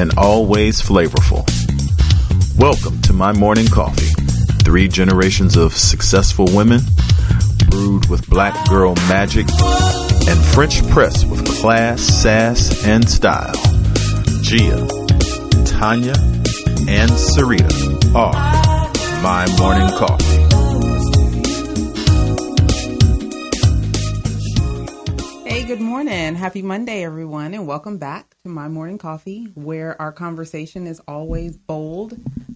and always flavorful. Welcome to My Morning Coffee. 3 generations of successful women, brewed with black girl magic, and French press with class, sass, and style. Gia, Tanya, and Sarita are My Morning Coffee. Hey, good morning. Happy Monday, everyone, and welcome back to My Morning Coffee, where our conversation is always bold,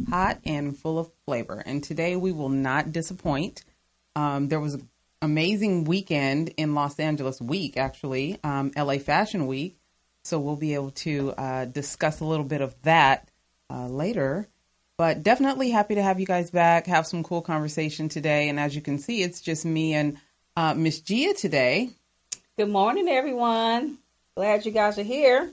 hot, and full of flavor. And today we will not disappoint. There was an amazing weekend in Los Angeles LA Fashion Week. So we'll be able to discuss a little bit of that later. But definitely happy to have you guys back, have some cool conversation today. And as you can see, it's just me and Miss Gia today. Good morning, everyone. Glad you guys are here.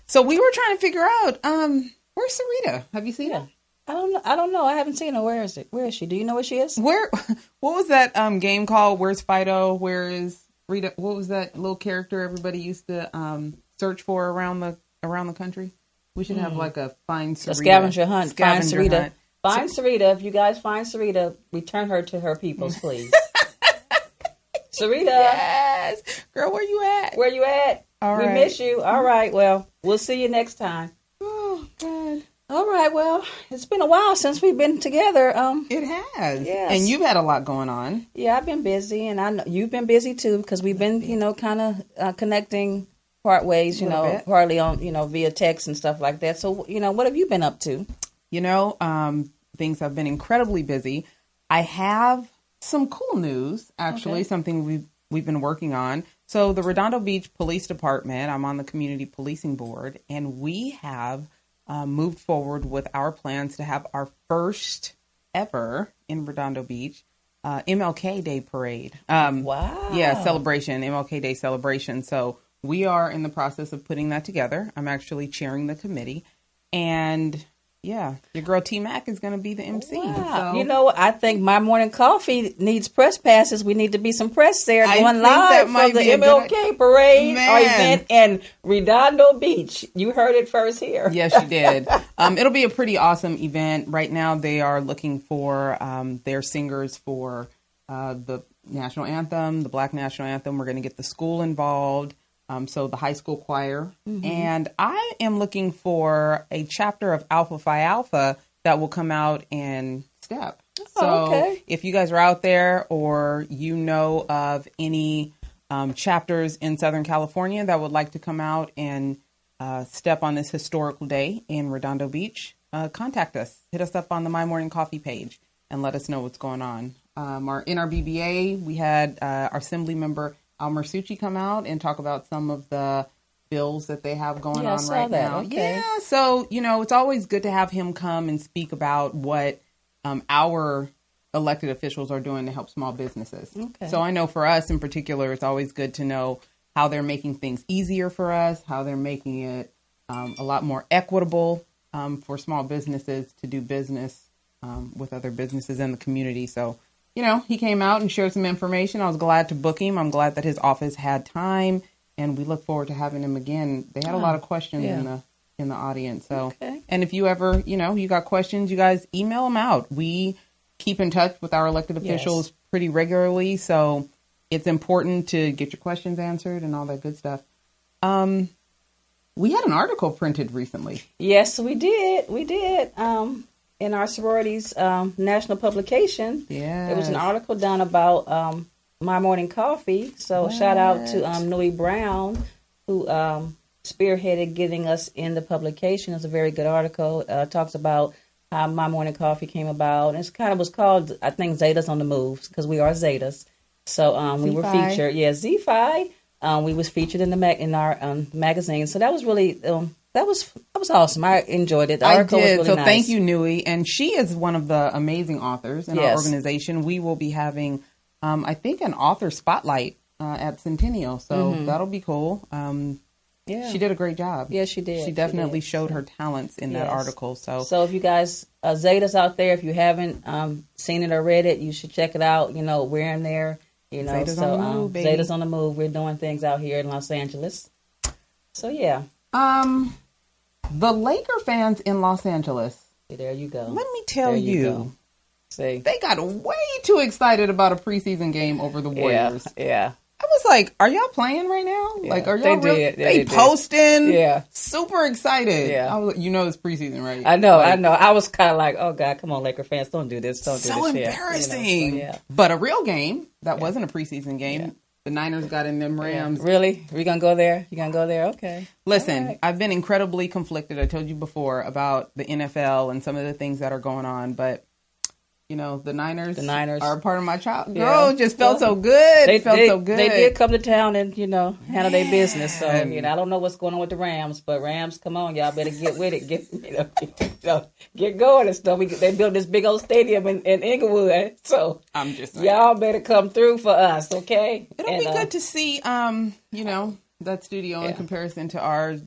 So we were trying to figure out, where's Sarita? Have you seen her? I don't know. I haven't seen her. Where is it? Where is she? Do you know where she is? What was that game called? Where's Fido? Where is Rita? What was that little character everybody used to search for around the country? We should have like a find Sarita. A scavenger hunt. Find Sarita. Hunt. Find Sarita. If you guys find Sarita, return her to her peoples, please. Sarita. Yes. Girl, where you at? Where you at? All right. We miss you. All right. Well, we'll see you next time. Oh, God. All right. Well, it's been a while since we've been together. It has. Yes. And you've had a lot going on. Yeah, I've been busy, and I know you've been busy too, because we've been, kind of connecting part ways, partly on, via text and stuff like that. So, what have you been up to? Things have been incredibly busy. I have some cool news, actually, something we've been working on. So the Redondo Beach Police Department, I'm on the Community Policing Board, and we have moved forward with our plans to have our first ever in Redondo Beach MLK Day parade. Wow. Yeah, celebration, MLK Day celebration. So we are in the process of putting that together. I'm actually chairing the committee. And yeah, your girl T-Mac is going to be the MC. Wow. So, I think My Morning Coffee needs press passes. We need to be some press there going live for the MLK parade or event in Redondo Beach. You heard it first here. Yes, you did. It'll be a pretty awesome event. Right now, they are looking for their singers for the national anthem, the Black national anthem. We're going to get the school involved. So the high school choir. Mm-hmm. And I am looking for a chapter of Alpha Phi Alpha that will come out and step. If you guys are out there or you know of any chapters in Southern California that would like to come out and step on this historical day in Redondo Beach, contact us. Hit us up on the My Morning Coffee page and let us know what's going on. In our BBA, we had our Assembly member Al Mersucci come out and talk about some of the bills that they have going on right now. Okay. Yeah, so, it's always good to have him come and speak about what our elected officials are doing to help small businesses. Okay. So I know for us in particular, it's always good to know how they're making things easier for us, how they're making it a lot more equitable for small businesses to do business with other businesses in the community. So he came out and shared some information. I was glad to book him. I'm glad that his office had time, and we look forward to having him again. They had a lot of questions in the audience. So, And if you ever, you got questions, you guys email them out. We keep in touch with our elected officials pretty regularly, so it's important to get your questions answered and all that good stuff. We had an article printed recently. Yes, we did. We did. In our sorority's national publication, there was an article done about My Morning Coffee. So shout out to Nui Brown, who spearheaded getting us in the publication. It's a very good article. Talks about how My Morning Coffee came about. And it was called, I think, Zetas on the Move, because we are Zetas. So we were featured. Yeah, Z-Fi. We was featured in our magazine. So that was really... That was awesome. I enjoyed it. The article was really nice. Thank you, Nui. And she is one of the amazing authors in our organization. We will be having, I think, an author spotlight at Centennial. So that'll be cool. She did a great job. Yeah, she did. She definitely showed her talents in that article. So if you guys, Zetas out there, if you haven't seen it or read it, you should check it out. We're in there. Zetas on the move, baby. Zetas on the move. We're doing things out here in Los Angeles. So, yeah. The Laker fans in Los Angeles. There you go. Let me tell you. See, they got way too excited about a preseason game over the Warriors. Yeah. I was like, are y'all playing right now? Yeah, like, are y'all they posting? Yeah. Super excited. Yeah. I was, it's preseason, right? I know. I was kind of like, oh, God, come on, Laker fans, don't do this. Don't do this. So embarrassing. Yeah. But a real game that wasn't a preseason game. Yeah. The Niners got in them Rams. Yeah. Really? We going to go there? You going to go there? Okay. Listen, right. I've been incredibly conflicted. I told you before about the NFL and some of the things that are going on, but the Niners are a part of my child. Girl, just felt so good. They felt so good. They did come to town and, handle their business. So, I don't know what's going on with the Rams, but Rams, come on, y'all better get with it. Get going and stuff. They built this big old stadium in Inglewood. So, I'm just saying. Y'all better come through for us, okay? It'll be good to see, that studio in comparison to our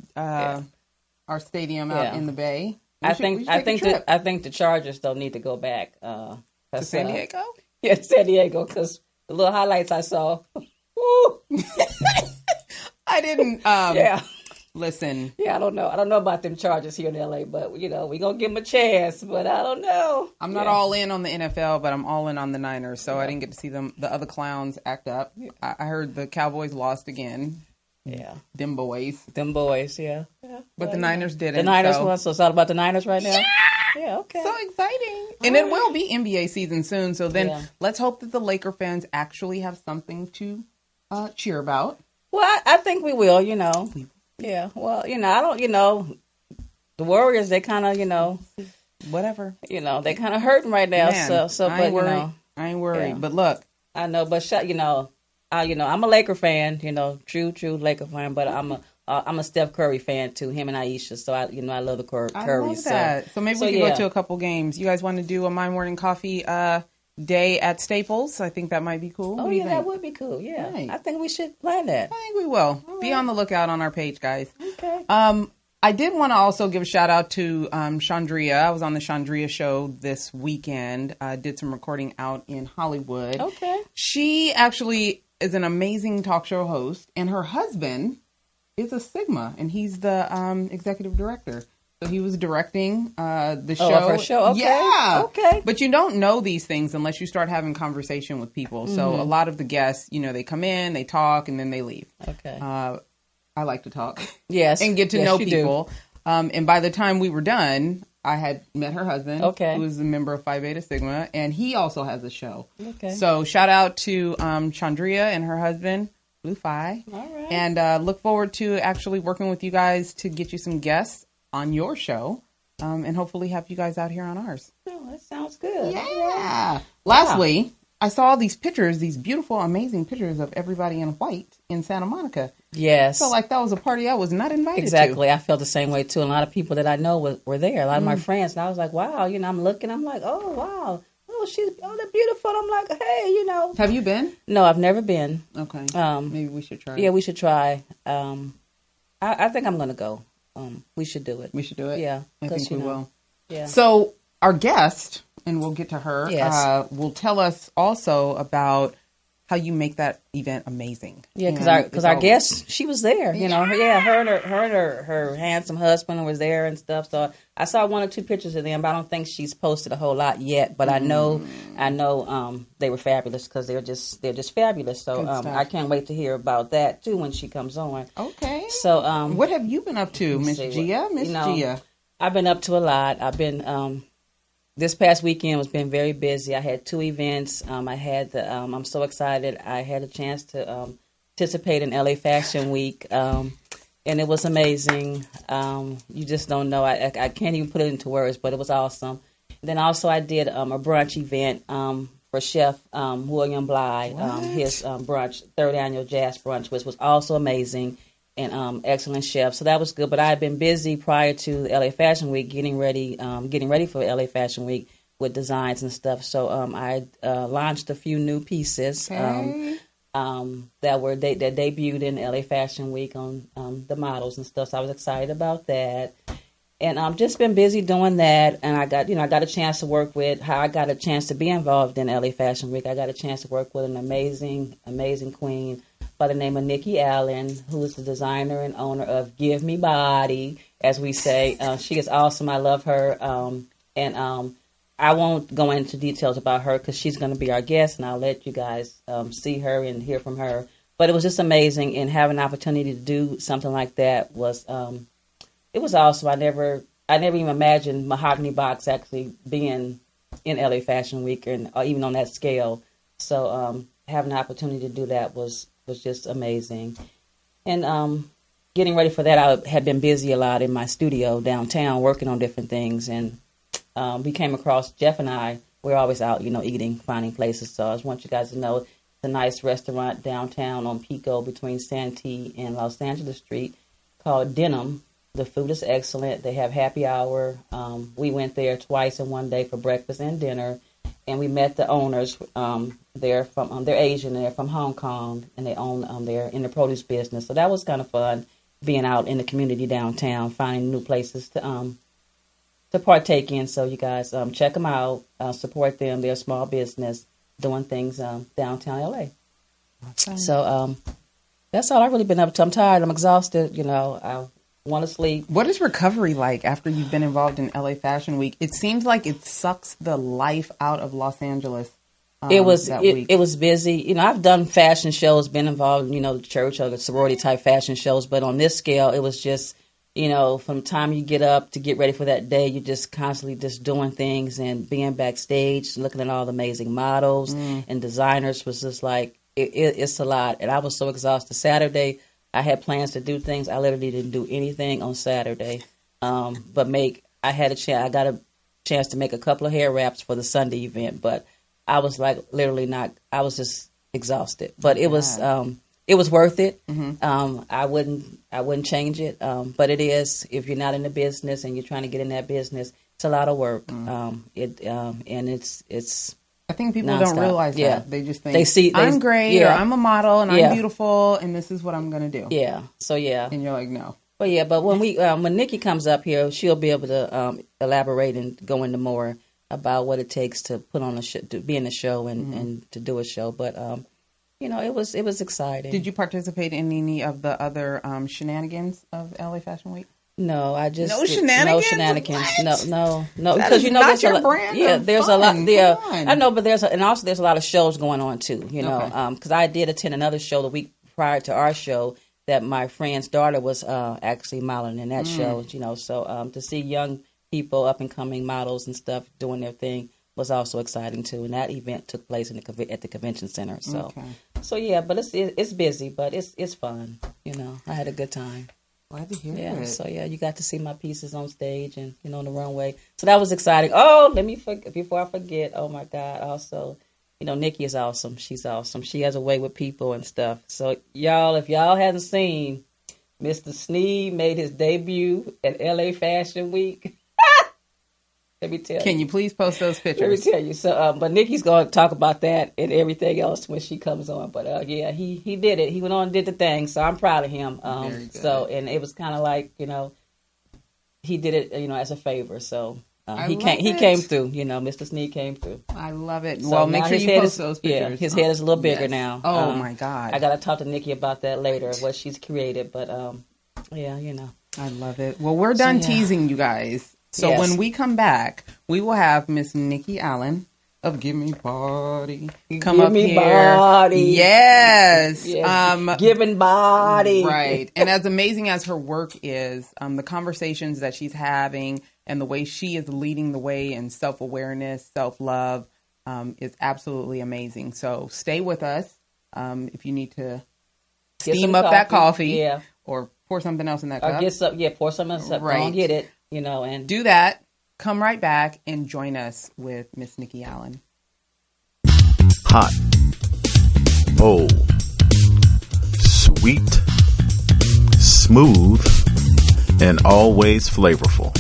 stadium out in the Bay. I think the Chargers don't need to go back to San Diego. Yeah, San Diego, because the little highlights I saw. Woo! I didn't. Listen. Yeah, I don't know. I don't know about them Chargers here in LA, but we gonna give them a chance. But I don't know. I'm not all in on the NFL, but I'm all in on the Niners. So I didn't get to see the other clowns act up. I heard the Cowboys lost again. Yeah. Them boys, yeah. But the Niners didn't. The Niners won, so it's all about the Niners right now? Yeah, okay. So exciting. And it will be NBA season soon, so then let's hope that the Laker fans actually have something to cheer about. Well, I think we will, Yeah, well, I don't, the Warriors, they kind of, whatever. They kind of hurting right now, Man, so I ain't worried. I ain't worried, yeah. But look. I know, but I'm a Laker fan, true Laker fan, but I'm a Steph Curry fan too, him and Aisha. So I love the Curry. I love that. So maybe we can go to a couple games. You guys want to do a My Morning Coffee day at Staples? I think that might be cool. Oh yeah, that would be cool. Yeah, right. I think we should plan that. I think we will. All be on the lookout on our page, guys. Okay. I did want to also give a shout out to Chandria. I was on the Chandria show this weekend. Did some recording out in Hollywood. Okay. She actually is an amazing talk show host, and her husband is a Sigma, and he's the executive director. So he was directing the show. Oh, for a show? Okay. Yeah. Okay. But you don't know these things unless you start having conversation with people. Mm-hmm. So a lot of the guests, they come in, they talk, and then they leave. Okay. I like to talk. Yes. And get to know people. And by the time we were done, I had met her husband, who is a member of Phi Beta Sigma, and he also has a show. Okay. So shout out to Chandria and her husband, Blue Phi. All right. And look forward to actually working with you guys to get you some guests on your show, and hopefully have you guys out here on ours. Oh, that sounds good. Yeah. Lastly, I saw these pictures, these beautiful, amazing pictures of everybody in white in Santa Monica. Yes. I felt like that was a party I was not invited to. Exactly. I felt the same way, too. And a lot of people that I know were there. A lot of my friends. And I was like, wow. I'm looking. I'm like, oh, wow. Oh, they're beautiful. I'm like, hey, Have you been? No, I've never been. Okay. Maybe we should try. Yeah, we should try. I think I'm going to go. We should do it. We should do it? Yeah. I think we will. Yeah. So our guest, and we'll get to her, will tell us also about how you make that event amazing. Yeah, because our guest, she was there. Her and her handsome husband was there and stuff. So I saw one or two pictures of them, but I don't think she's posted a whole lot yet. But I know they were fabulous because they're just fabulous. So I can't wait to hear about that too when she comes on. Okay. So what have you been up to, Miss Gia? Miss Gia. I've been up to a lot. I've been this past weekend has been very busy. I had 2 events. I had I'm so excited. I had a chance to participate in LA Fashion Week, and it was amazing. You just don't know. I can't even put it into words, but it was awesome. Then also I did a brunch event for Chef William Bly, his brunch, 3rd annual jazz brunch, which was also amazing. And excellent chef, so that was good. But I had been busy prior to LA Fashion Week, getting ready for LA Fashion Week with designs and stuff. So I launched a few new pieces that debuted in LA Fashion Week on the models and stuff. So I was excited about that, and just been busy doing that. And I got a chance to work with how I got a chance to be involved in LA Fashion Week. I got a chance to work with an amazing queen by the name of Nikki Allen, who is the designer and owner of Gyv Me Body. as we say. She is awesome. I love her. And I won't go into details about her because she's going to be our guest, and I'll let you guys see her and hear from her. But it was just amazing, and having an opportunity to do something like that was it was awesome. I never even imagined Mahogany Box actually being in LA Fashion Week, and even on that scale. So having the opportunity to do that was just amazing. And getting ready for that, I had been busy a lot in my studio downtown working on different things, and we came across Jeff and I. We're always out, eating, finding places. So I just want you guys to know it's a nice restaurant downtown on Pico between Santee and Los Angeles Street called Denim. The food is excellent. They have happy hour. We went there twice in one day for breakfast and dinner, and we met the owners. They're Asian. They're from Hong Kong, and they own they're in the produce business. So that was kind of fun, being out in the community downtown, finding new places to partake in. So you guys check them out, support them. They're a small business doing things downtown LA. Okay. So that's all I've really been up to. I'm tired. I'm exhausted. I want to sleep. What is recovery like after you've been involved in LA Fashion Week? It seems like it sucks the life out of Los Angeles. It was busy. I've done fashion shows, been involved in, the church or the sorority type fashion shows, but on this scale, it was just, from the time you get up to get ready for that day, you're just constantly just doing things and being backstage, looking at all the amazing models and designers was just like, it's a lot. And I was so exhausted. Saturday, I had plans to do things. I literally didn't do anything on Saturday, but I got a chance to make a couple of hair wraps for the Sunday event, but I was like literally I was just exhausted, but it was worth it. Mm-hmm. I wouldn't change it. But it is, if you're not in the business and you're trying to get in that business, it's a lot of work. And it's I think people don't realize that. They just think I'm great, or I'm a model and I'm beautiful and this is what I'm going to do. Yeah. So yeah. And you're like, no. But when when Nikki comes up here, she'll be able to elaborate and go into more about what it takes to put on a show, to be in a show and to do a show. But it was exciting. Did you participate in any of the other shenanigans of LA Fashion Week? No, I just no shenanigans. What? No. Because there's your brand. Yeah, there's a lot. Yeah, I know, but there's a lot of shows going on too. Because I did attend another show the week prior to our show that my friend's daughter was actually modeling in that show. So to see young people, up and coming models and stuff doing their thing was also exciting too. And that event took place at the convention center. So, but it's busy, but it's fun. I had a good time. Glad to hear it. So you got to see my pieces on stage and on the runway. So that was exciting. Oh, let me before I forget. Oh my God! Also, Nikki is awesome. She's awesome. She has a way with people and stuff. So y'all, if y'all hadn't seen, Mr. Sneed made his debut at LA Fashion Week. Let me tell you. Can you please post those pictures? Let me tell you. So, but Nikki's going to talk about that and everything else when she comes on. But he did it. He went on and did the thing. So I'm proud of him. Very good. So, and it was kind of like, he did it, as a favor. So he came through. Mr. Sneed came through. I love it. So well, make sure you post those pictures. Yeah, his head is a little bigger now. Oh my God! I got to talk to Nikki about that later. What she's created, but I love it. Well, we're done teasing you guys. So when we come back, we will have Miss Nikki Allen of Gyv Me Body come up here. Body. Yes. Giving body. Right. And as amazing as her work is, the conversations that she's having and the way she is leading the way in self-awareness, self-love, is absolutely amazing. So stay with us. If you need to steam up that coffee or pour something else in that cup. Pour something else up. Right. Go and get it. And do that. Come right back and join us with Miss Nikki Allen. Hot, bold, sweet, smooth, and always flavorful.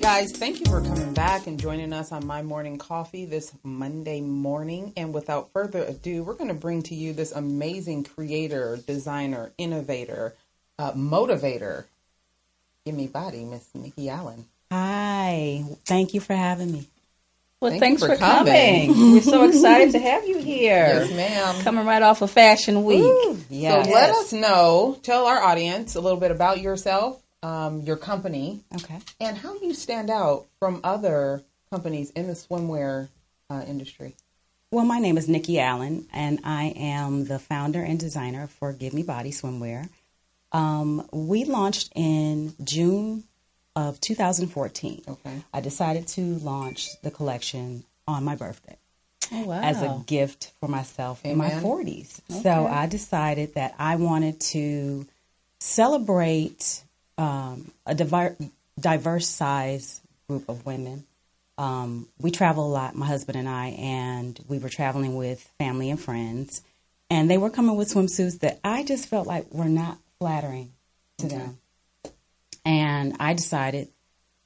guys, thank you for coming back and joining us on My Morning Coffee this Monday morning. And without further ado, we're going to bring to you this amazing creator, designer, innovator, motivator, Gyv Me Body, Miss Nikki Allen. Hi. Thank you for having me. Well, thanks for coming. We're so excited to have you here. Yes, ma'am. Coming right off of Fashion Week. Yes. So let us know, tell our audience a little bit about yourself, your company, and how you stand out from other companies in the swimwear industry. Well, my name is Nikki Allen, and I am the founder and designer for Gyv Me Body Swimwear. We launched in June of 2014. Okay. I decided to launch the collection on my birthday. Oh, wow. As a gift for myself in my 40s. Okay. So I decided that I wanted to celebrate a diverse size group of women. We travel a lot, my husband and I, and we were traveling with family and friends. And they were coming with swimsuits that I just felt like were not flattering to them. And I decided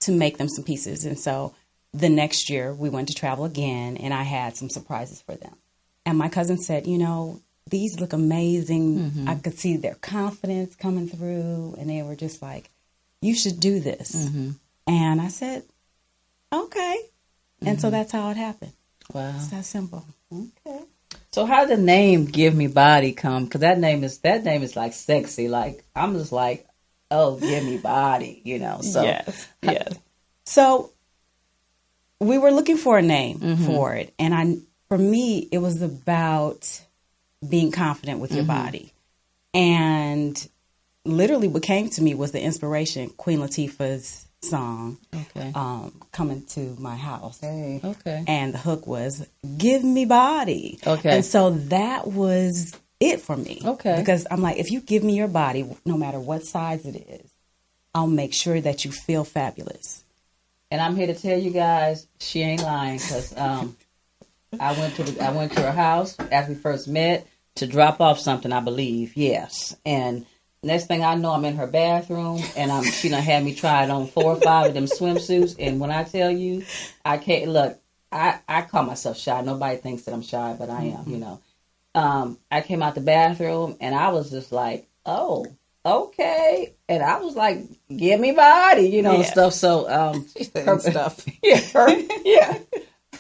to make them some pieces. And so the next year we went to travel again, and I had some surprises for them. And my cousin said, you know, these look amazing. I could see their confidence coming through, and they were just like, you should do this. And I said, okay. And so that's how it happened. Wow. It's that simple. Okay. So how did the name Gyv Me Body come? Because that name is like sexy. Like, I'm just like, oh, Gyv Me Body, you know. So Yes. So we were looking for a name for it. And for me, it was about being confident with your body. And literally what came to me was the inspiration, Queen Latifah's song, Coming to My House. Okay. And the hook was, Gyv Me Body. Okay. And so that was it for me. Okay. Because I'm like, if you give me your body, no matter what size it is, I'll make sure that you feel fabulous. And I'm here to tell you guys, she ain't lying, because I went to her house as we first met to drop off something, I believe. Yes. And next thing I know, I'm in her bathroom, and she done had me try it on 4 or 5 of them swimsuits. And when I tell you, I can't look. I call myself shy. Nobody thinks that I'm shy, but I am. You know. I came out the bathroom, and I was just like, oh, okay. And I was like, Gyv Me Body, you know, stuff. So her stuff.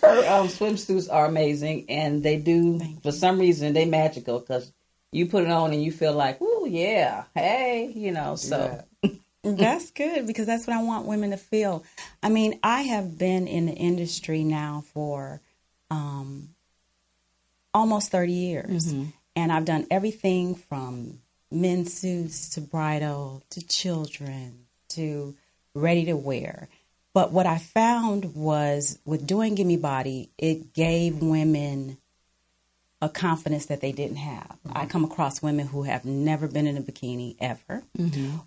Her swimsuits are amazing, and they do, for some reason, they magical, because you put it on and you feel like, ooh, yeah, hey, you know, so. That's good, because that's what I want women to feel. I mean, I have been in the industry now for almost 30 years, and I've done everything from men's suits to bridal to children to ready to wear. But what I found was with doing Gyv Me Body, it gave women a confidence that they didn't have. I come across women who have never been in a bikini ever,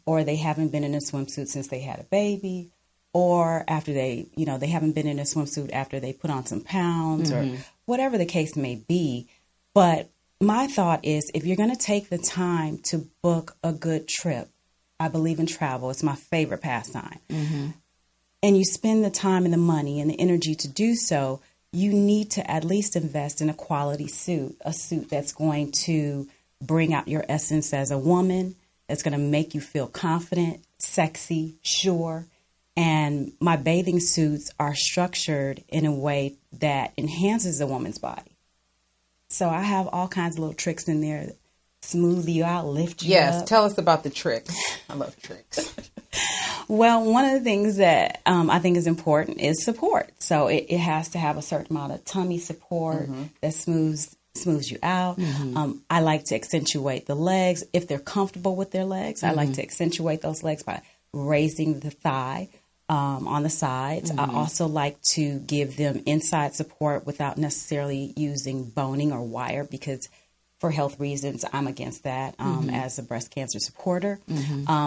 or they haven't been in a swimsuit since they had a baby, or after they haven't been in a swimsuit after they put on some pounds, or whatever the case may be. But my thought is, if you're going to take the time to book a good trip, I believe in travel. It's my favorite pastime. And you spend the time and the money and the energy to do so, you need to at least invest in a quality suit, a suit that's going to bring out your essence as a woman, that's going to make you feel confident, sexy, sure. And my bathing suits are structured in a way that enhances a woman's body. So I have all kinds of little tricks in there that smooth you out, lift you up. Yes, tell us about the tricks. I love tricks. Well, one of the things that I think is important is support. So it has to have a certain amount of tummy support that smooths you out. I like to accentuate the legs. If they're comfortable with their legs, I like to accentuate those legs by raising the thigh on the sides. I also like to give them inside support without necessarily using boning or wire, because for health reasons, I'm against that as a breast cancer supporter.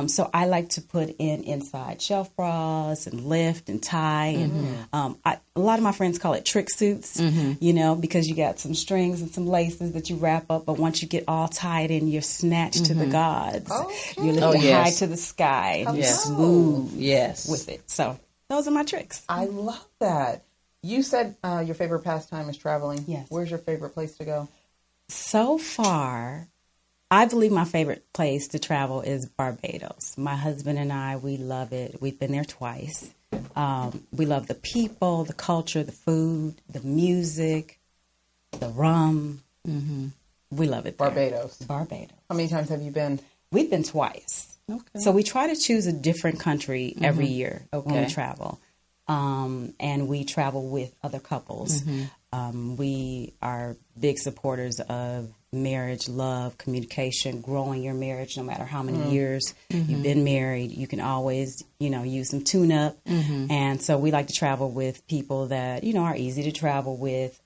So I like to put in inside shelf bras and lift and tie. And a lot of my friends call it trick suits, you know, because you got some strings and some laces that you wrap up. But once you get all tied in, you're snatched to the gods. You're lifted high to the sky and you're smooth with it. So those are my tricks. I love that. You said your favorite pastime is traveling. Yes. Where's your favorite place to go? So far, I believe my favorite place to travel is Barbados. My husband and I, we love it. We've been there twice. We love the people, the culture, the food, the music, the rum. Mm-hmm. We love it there. Barbados. How many times have you been? We've been twice. Okay. So we try to choose a different country every year when we travel. And we travel with other couples. We are big supporters of marriage, love, communication, growing your marriage no matter how many years you've been married. You can always, use some tune-up. And so we like to travel with people that, are easy to travel with,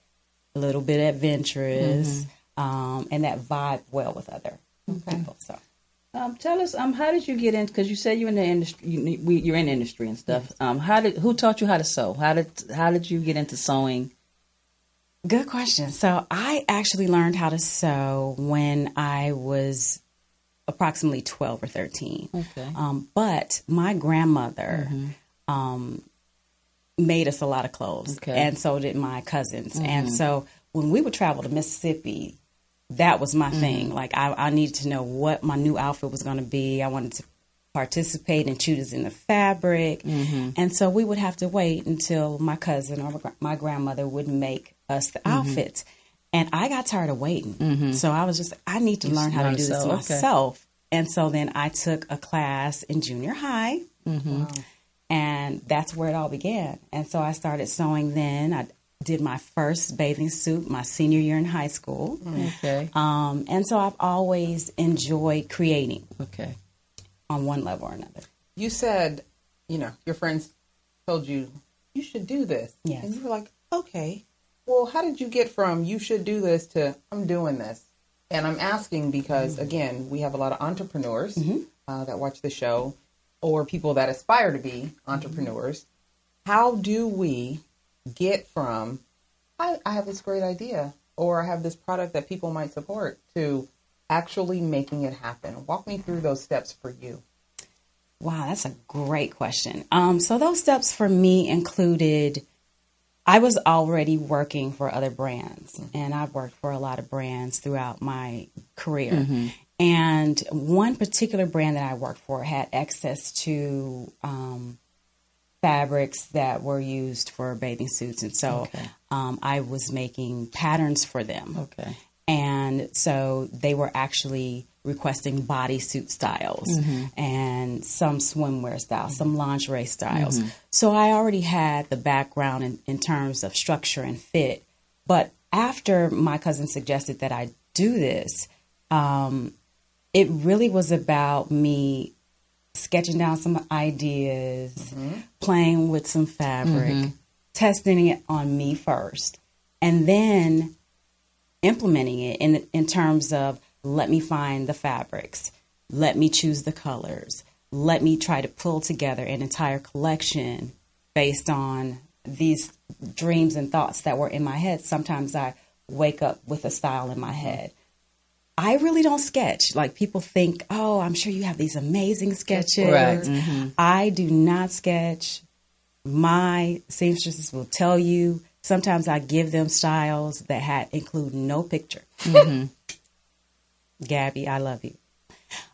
a little bit adventurous, and that vibe well with other people. So. Tell us, how did you get in? Because you said you're in the industry. You're in industry and stuff. Who taught you how to sew? How did you get into sewing? Good question. So I actually learned how to sew when I was approximately 12 or 13. Okay. But my grandmother made us a lot of clothes, and so did my cousins. And so when we would travel to Mississippi, that was my thing. Like I needed to know what my new outfit was going to be. I wanted to participate in choosing the fabric. And so we would have to wait until my cousin or my grandmother would make us the outfits. And I got tired of waiting. So I was just, I need to learn how to do this myself. And so then I took a class in junior high. Wow. And that's where it all began. And so I started sewing then. I did my first bathing suit my senior year in high school. Okay. And so I've always enjoyed creating. Okay. On one level or another. You said, your friends told you should do this. Yes. And you were like, okay. Well, how did you get from you should do this to I'm doing this? And I'm asking because, again, we have a lot of entrepreneurs that watch the show or people that aspire to be entrepreneurs. How do we get from, I have this great idea or I have this product that people might support to actually making it happen? Walk me through those steps for you. Wow, that's a great question. So those steps for me included, I was already working for other brands, and I've worked for a lot of brands throughout my career. And one particular brand that I worked for had access to fabrics that were used for bathing suits. And so I was making patterns for them. Okay. And so they were actually requesting bodysuit styles and some swimwear styles, some lingerie styles. So I already had the background in terms of structure and fit. But after my cousin suggested that I do this, it really was about me sketching down some ideas, playing with some fabric, testing it on me first, and then implementing it in terms of let me find the fabrics, let me choose the colors, let me try to pull together an entire collection based on these dreams and thoughts that were in my head. Sometimes I wake up with a style in my head. I really don't sketch. Like people think, oh, I'm sure you have these amazing sketches. Right. I do not sketch. My seamstresses will tell you. Sometimes I give them styles that include no picture. Gabby, I love you.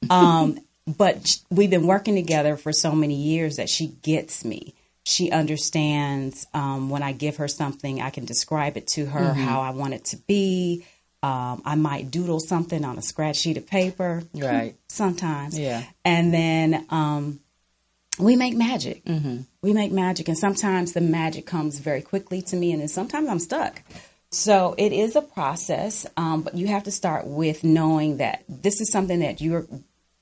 But we've been working together for so many years that she gets me. She understands when I give her something, I can describe it to her how I want it to be. I might doodle something on a scratch sheet of paper. Right. Sometimes. Yeah. And then we make magic. We make magic. And sometimes the magic comes very quickly to me. And then sometimes I'm stuck. So it is a process. But you have to start with knowing that this is something that you're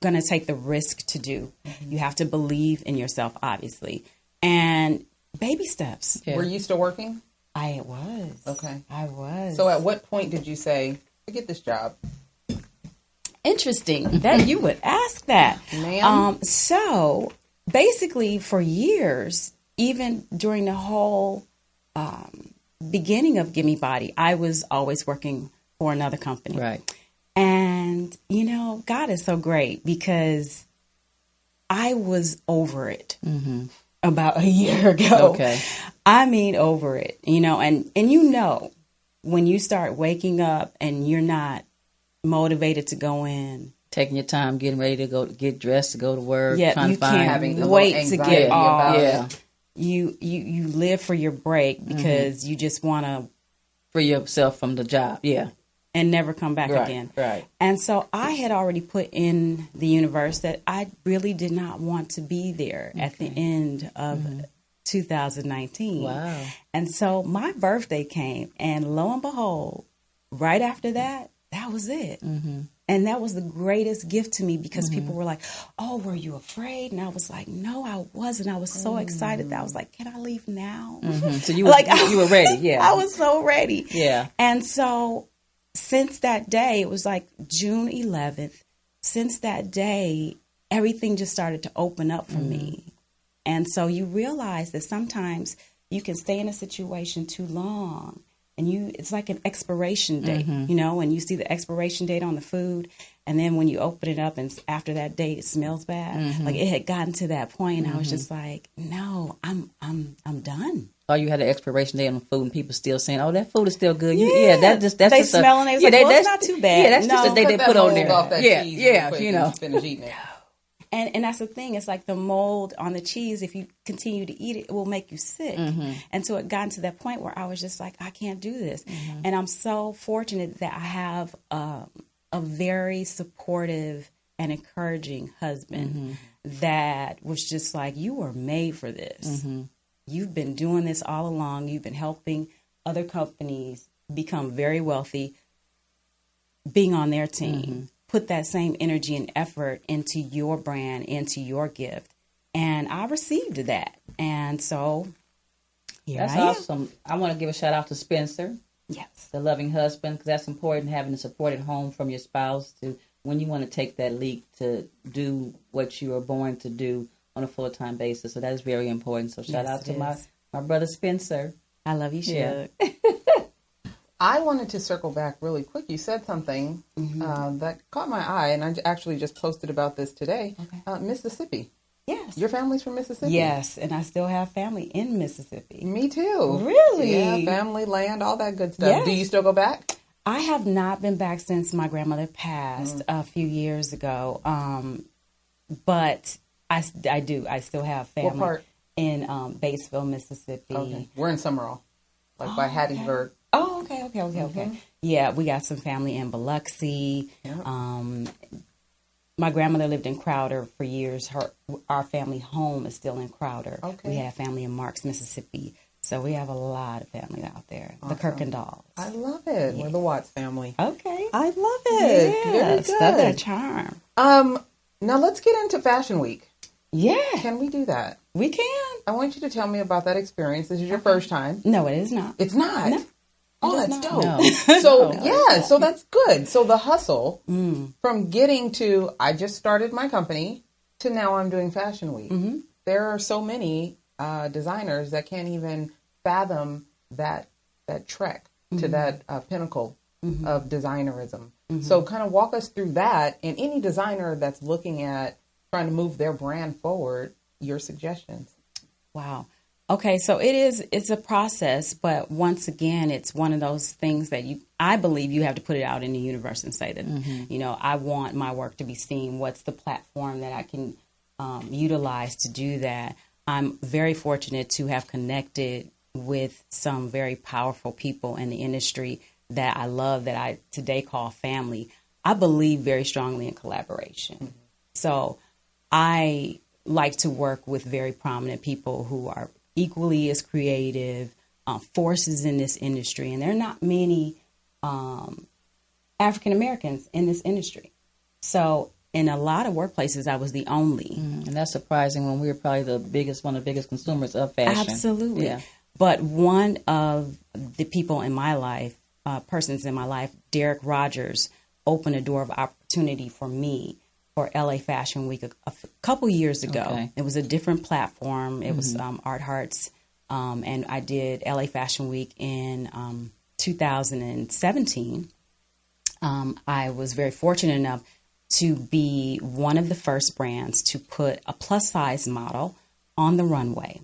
going to take the risk to do. You have to believe in yourself, obviously. And baby steps. Yeah. Were you still working? I was. Okay. I was. So at what point did you say, I get this job? Interesting that you would ask that. Ma'am? So basically for years, even during the whole beginning of Gyv Me Body, I was always working for another company. Right. And, God is so great because I was over it. about a year ago. Okay. I mean, over it, and when you start waking up and you're not motivated to go in, taking your time, getting ready to go, get dressed to go to work. Yeah, trying you to find, can't wait to get off. Yeah. You live for your break because you just want to free yourself from the job. Yeah. And never come back again. Right. And so I had already put in the universe that I really did not want to be there at the end of 2019. Wow. And so my birthday came, and lo and behold, right after that, that was it. And that was the greatest gift to me because people were like, oh, were you afraid? And I was like, no, I wasn't. I was so excited that I was like, can I leave now? So you were, you were ready. Yeah. I was so ready. Yeah. And so since that day, it was like June 11th. Since that day, everything just started to open up for me. And so you realize that sometimes you can stay in a situation too long. And it's like an expiration date, and you see the expiration date on the food. And then when you open it up and after that date, it smells bad. Like it had gotten to that point. And I was just like, no, I'm done. Oh, you had an expiration date on the food and people still saying, oh, that food is still good. That's they just smelling it. Well, it's not too bad. Yeah, that's just the day they put on there. Off that cheese Finish eating it. And that's the thing. It's like the mold on the cheese. If you continue to eat it, it will make you sick. And so it got to that point where I was just like, I can't do this. And I'm so fortunate that I have a very supportive and encouraging husband that was just like, you were made for this. You've been doing this all along. You've been helping other companies become very wealthy, being on their team. Put that same energy and effort into your brand, into your gift. And I received that. And so here that's I am. awesome. I want to give a shout out to Spencer. Yes. The loving husband, because that's important, having a supported home from your spouse to when you want to take that leap to do what you are born to do on a full-time basis. So that is very important. So shout out to my brother Spencer. I love you, Shug. Yeah. I wanted to circle back really quick. You said something that caught my eye, and I actually just posted about this today. Okay. Mississippi. Yes. Your family's from Mississippi? Yes, and I still have family in Mississippi. Me too. Really? Yeah, family, land, all that good stuff. Yes. Do you still go back? I have not been back since my grandmother passed a few years ago, but I do. I still have family. What part? In Batesville, Mississippi. Okay. We're in Summerall, like by Hattiesburg. Okay. Oh, okay. Yeah, we got some family in Biloxi. Yep. My grandmother lived in Crowder for years. Our family home is still in Crowder. Okay. We have family in Marks, Mississippi. So we have a lot of family out there. Awesome. The Kirkendalls. I love it. Yeah. We're the Watts family. Okay. I love it. Yeah, very good. Southern charm. Now let's get into Fashion Week. Yeah. Can we do that? We can. I want you to tell me about that experience. This is your first time. No, it is not. It's not? No. Oh, that's dope. No. So, so that's good. So the hustle from getting to, I just started my company, to now I'm doing Fashion Week. There are so many designers that can't even fathom that trek to that pinnacle of designerism. So kind of walk us through that, and any designer that's looking at trying to move their brand forward, your suggestions. Wow. Okay, so it's a process, but once again, it's one of those things that I believe you have to put it out in the universe and say that, I want my work to be seen. What's the platform that I can utilize to do that? I'm very fortunate to have connected with some very powerful people in the industry that I love, that I today call family. I believe very strongly in collaboration. So I like to work with very prominent people who are equally as creative forces in this industry. And there are not many African Americans in this industry. So in a lot of workplaces, I was the only. And that's surprising when we're probably one of the biggest consumers of fashion. Absolutely. Yeah. But one of the people in my life, persons in my life, Derek Rogers, opened a door of opportunity for me for LA Fashion Week a couple years ago. Okay. It was a different platform. It was Art Hearts. And I did LA Fashion Week in 2017. I was very fortunate enough to be one of the first brands to put a plus size model on the runway.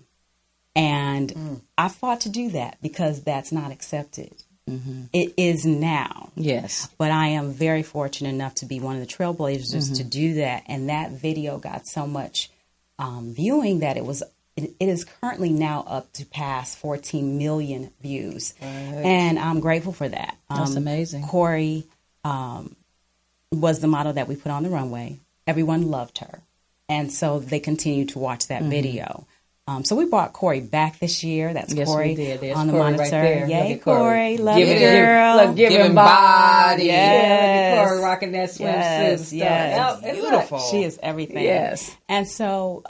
And I fought to do that because that's not accepted. Mm-hmm. It is now. Yes. But I am very fortunate enough to be one of the trailblazers to do that. And that video got so much viewing that it is currently now up to past 14 million views. And I'm grateful for that. That's amazing. Corey was the model that we put on the runway. Everyone loved her. And so they continued to watch that video. So we brought Corey back this year. That's Corey on the Corey monitor. right there. Yay, Corey. Love you, girl. Gyv Me Body. Yes. Yeah, Corey rocking that swimsuit. Yes. Beautiful. She is everything. Yes. And so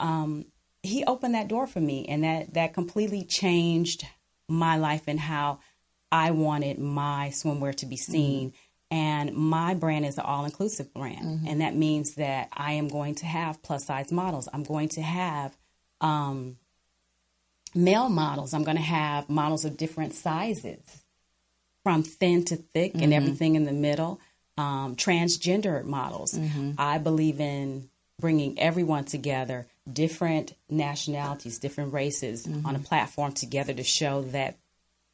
he opened that door for me, and that completely changed my life and how I wanted my swimwear to be seen. And my brand is an all-inclusive brand. And that means that I am going to have plus-size models. I'm going to have male models. I'm going to have models of different sizes, from thin to thick and everything in the middle. Transgender models. I believe in bringing everyone together, different nationalities, different races on a platform together to show that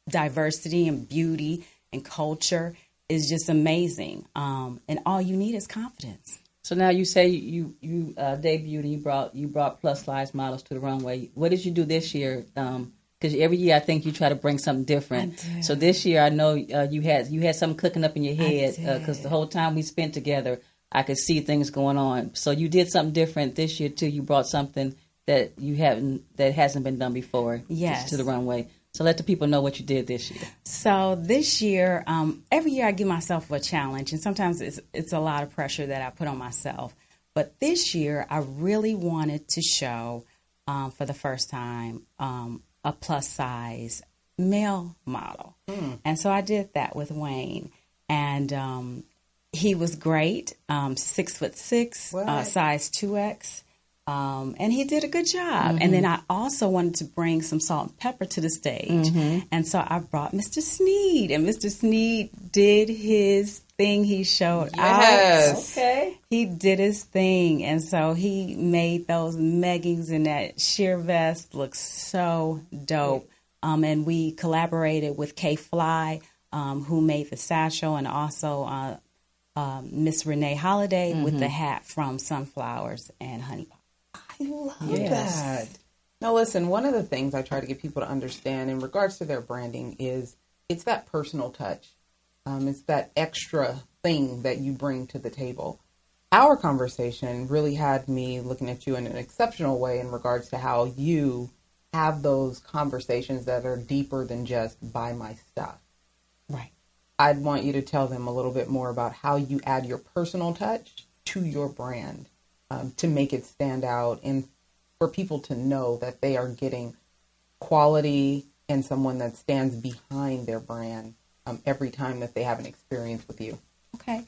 diversity and beauty and culture is just amazing. And all you need is confidence. So now you say you debuted and you brought plus size models to the runway. What did you do this year? Because every year I think you try to bring something different. So this year I know you had something cooking up in your head because the whole time we spent together I could see things going on. So you did something different this year too. You brought something that hasn't been done before. Yes. To the runway. So let the people know what you did this year. So this year, every year I give myself a challenge, and sometimes it's a lot of pressure that I put on myself. But this year, I really wanted to show, for the first time, a plus-size male model. And so I did that with Wayne. And he was great, 6'6", size 2X. And he did a good job. And then I also wanted to bring some salt and pepper to the stage. And so I brought Mr. Sneed. And Mr. Sneed did his thing. He showed out. Okay. He did his thing. And so he made those leggings and that sheer vest look so dope. And we collaborated with K-fleye, who made the satchel, and also Miss Renee Holiday with the hat from Sunflowers and Honey Pot. I love that. Now, listen, one of the things I try to get people to understand in regards to their branding is it's that personal touch. It's that extra thing that you bring to the table. Our conversation really had me looking at you in an exceptional way in regards to how you have those conversations that are deeper than just buy my stuff. Right. I'd want you to tell them a little bit more about how you add your personal touch to your brand. To make it stand out and for people to know that they are getting quality and someone that stands behind their brand every time that they have an experience with you. Okay.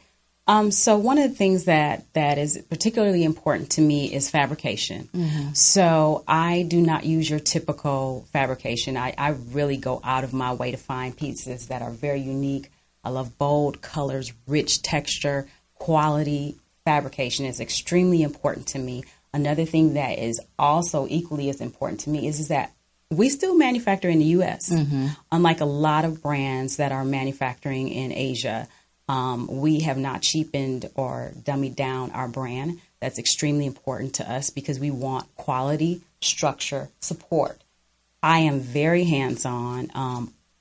So one of the things that is particularly important to me is fabrication. So I do not use your typical fabrication. I really go out of my way to find pieces that are very unique. I love bold colors, rich texture, quality. Fabrication is extremely important to me. Another thing that is also equally as important to me is that we still manufacture in the U.S. Unlike a lot of brands that are manufacturing in Asia, we have not cheapened or dummied down our brand. That's extremely important to us because we want quality, structure, support. I am very hands-on.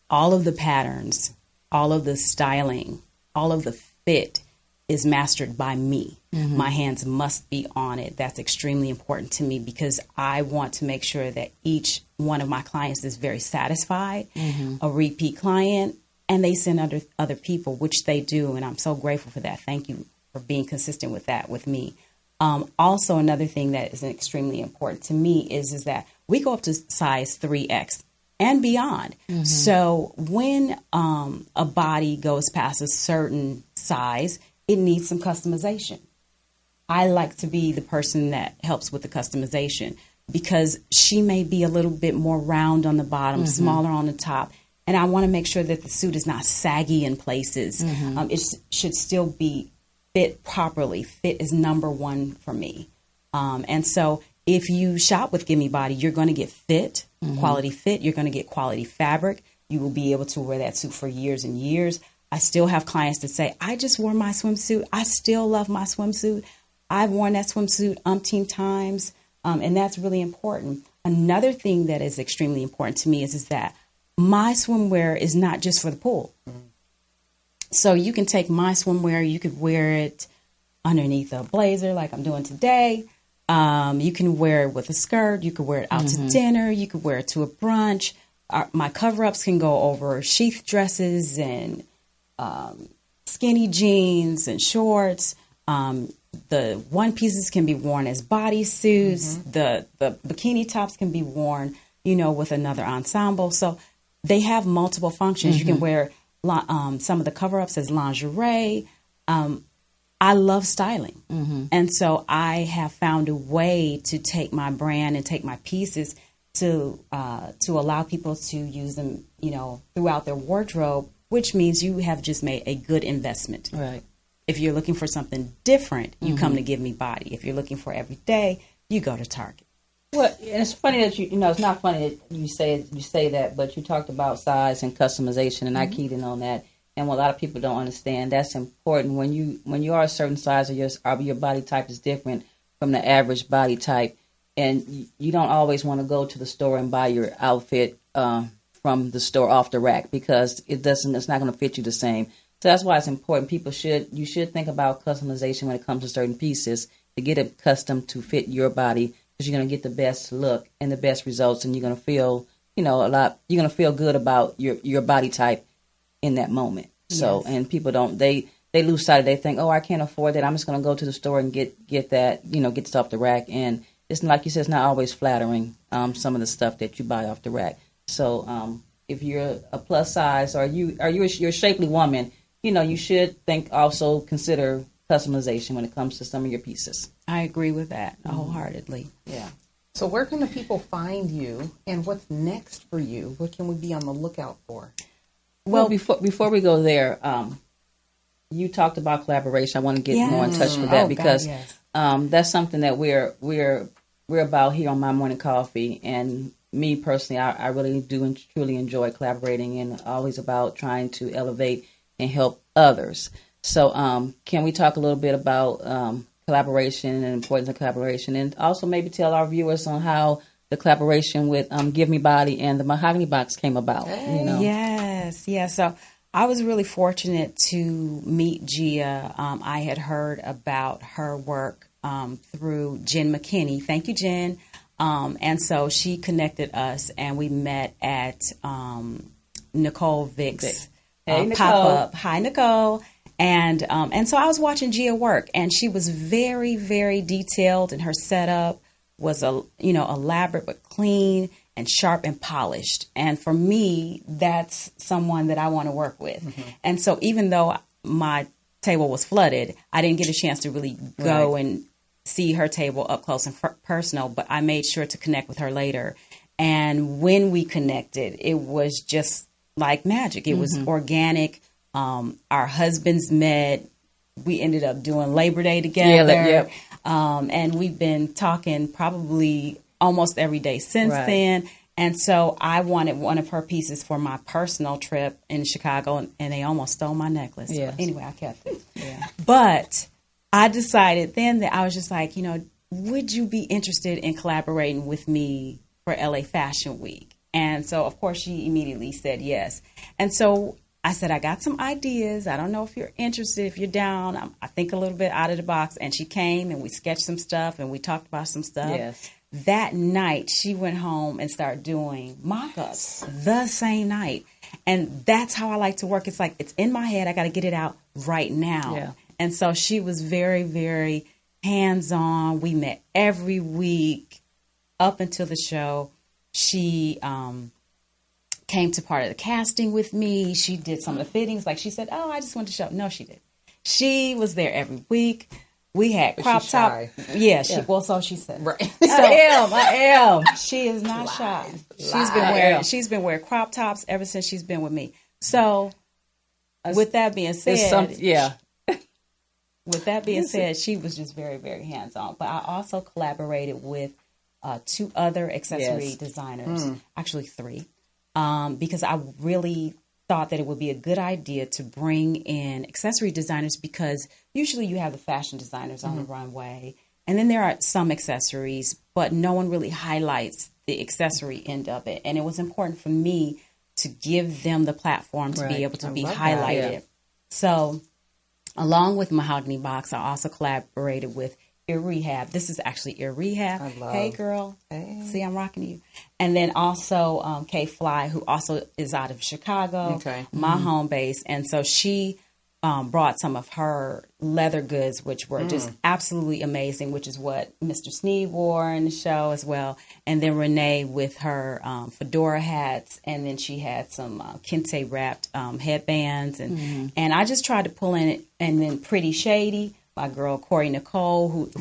All of the patterns, all of the styling, all of the fit is mastered by me. My hands must be on it. That's extremely important to me because I want to make sure that each one of my clients is very satisfied, a repeat client, and they send other people, which they do. And I'm so grateful for that. Thank you for being consistent with that with me. Also, another thing that is extremely important to me is that we go up to size 3X and beyond. So when a body goes past a certain size, it needs some customization. I like to be the person that helps with the customization because she may be a little bit more round on the bottom, smaller on the top. And I want to make sure that the suit is not saggy in places. It should still be fit properly. Fit is number one for me. And so if you shop with Gyv Me Body, you're going to get fit, quality fit. You're going to get quality fabric. You will be able to wear that suit for years and years. I still have clients that say, I just wore my swimsuit. I still love my swimsuit. I've worn that swimsuit umpteen times, and that's really important. Another thing that is extremely important to me is that my swimwear is not just for the pool. So you can take my swimwear, you could wear it underneath a blazer like I'm doing today. You can wear it with a skirt. You could wear it out to dinner. You could wear it to a brunch. My cover-ups can go over sheath dresses and skinny jeans and shorts. The one pieces can be worn as bodysuits. The bikini tops can be worn, with another ensemble. So they have multiple functions. You can wear some of the cover-ups as lingerie. I love styling. And so I have found a way to take my brand and take my pieces to allow people to use them, throughout their wardrobe, which means you have just made a good investment. Right. If you're looking for something different, you come to Gyv Me Body. If you're looking for every day, you go to Target. Well, and it's funny that it's not funny that you say that, but you talked about size and customization, and I keyed in on that. And what a lot of people don't understand, that's important. When you are a certain size, or your body type is different from the average body type, and you don't always want to go to the store and buy your outfit from the store off the rack, because it's not going to fit you the same. So that's why it's important. You should think about customization when it comes to certain pieces, to get it custom to fit your body, because you're going to get the best look and the best results, and you're going to feel, you're going to feel good about your body type in that moment. So, and people they lose sight of, they think, oh, I can't afford that. I'm just going to go to the store and get that, get stuff off the rack. And it's like you said, it's not always flattering, some of the stuff that you buy off the rack. So, if you're a plus size, or you're a shapely woman, you should consider customization when it comes to some of your pieces. I agree with that wholeheartedly. Yeah. So where can the people find you, and what's next for you? What can we be on the lookout for? Well, before we go there, you talked about collaboration. I want to get more in touch with that, because that's something that we're about here on My Morning Coffee. And me personally, I really do and truly enjoy collaborating, and always about trying to elevate and help others. So can we talk a little bit about collaboration and the importance of collaboration, and also maybe tell our viewers on how the collaboration with Gyv Me Body and the Mahogany box came about? Yes. So I was really fortunate to meet Gia. I had heard about her work through Jen McKinney. Thank you, Jen. And so she connected us, and we met at Nicole Vick's pop-up. Hi, Nicole. And so I was watching Gia work, and she was very, very detailed, and her setup was elaborate but clean and sharp and polished. And for me, that's someone that I want to work with. And so even though my table was flooded, I didn't get a chance to really go and see her table up close and personal, but I made sure to connect with her later. And when we connected, it was just like magic. It was organic. Our husbands met. We ended up doing Labor Day together. And we've been talking probably almost every day since then. And so I wanted one of her pieces for my personal trip in Chicago, and they almost stole my necklace. But anyway, I kept it. But I decided then that I was just like, would you be interested in collaborating with me for LA Fashion Week? And so, of course, she immediately said yes. And so I said, I got some ideas. I don't know if you're interested, if you're down. I think a little bit out of the box. And she came, and we sketched some stuff, and we talked about some stuff. That night, she went home and started doing mock-ups the same night. And that's how I like to work. It's like, it's in my head. I got to get it out right now. And so she was very, very hands-on. We met every week up until the show. She came to part of the casting with me. She did some of the fittings. Like she said, oh, I just wanted to show. No, she did. She was there every week. We had crop top. Well, so she said. Right. I am. She is not shy. She's been wearing crop tops ever since she's been with me. So, with that being said, with that being said, she was just very, very hands on. But I also collaborated with 2 other accessory designers, actually 3, because I really thought that it would be a good idea to bring in accessory designers, because usually you have the fashion designers on the runway, and then there are some accessories, but no one really highlights the accessory end of it. And it was important for me to give them the platform to be able to be highlighted. Yeah. So along with Mahogany Box, I also collaborated with Rehab. This is actually Rehab. Hey, girl. Hey. See, I'm rocking you. And then also K-fleye, who also is out of Chicago, my home base. And so she brought some of her leather goods, which were just absolutely amazing, which is what Mr. Sneed wore in the show as well. And then Renee with her fedora hats. And then she had some kente wrapped headbands. And I just tried to pull in it. And then Pretty Shady, my girl Corey Nicole, who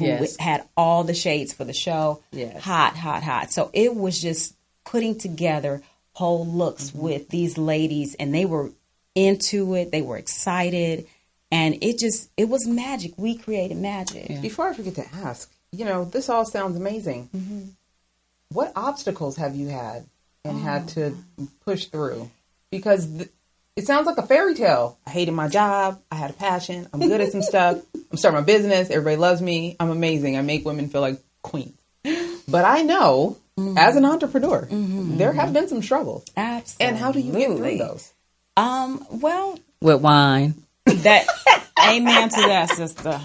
had all the shades for the show. Yes. Hot. So it was just putting together whole looks with these ladies, and they were into it. They were excited, and it was magic. We created magic. Yeah. Before I forget to ask, this all sounds amazing. What obstacles have you had and had to push through? Because it sounds like a fairy tale. I hated my job. I had a passion. I'm good at some stuff. I'm starting my business. Everybody loves me. I'm amazing. I make women feel like queens. But I know, as an entrepreneur, there have been some struggles. Absolutely. And how do you get through those? Well, with wine. Amen to that, sister.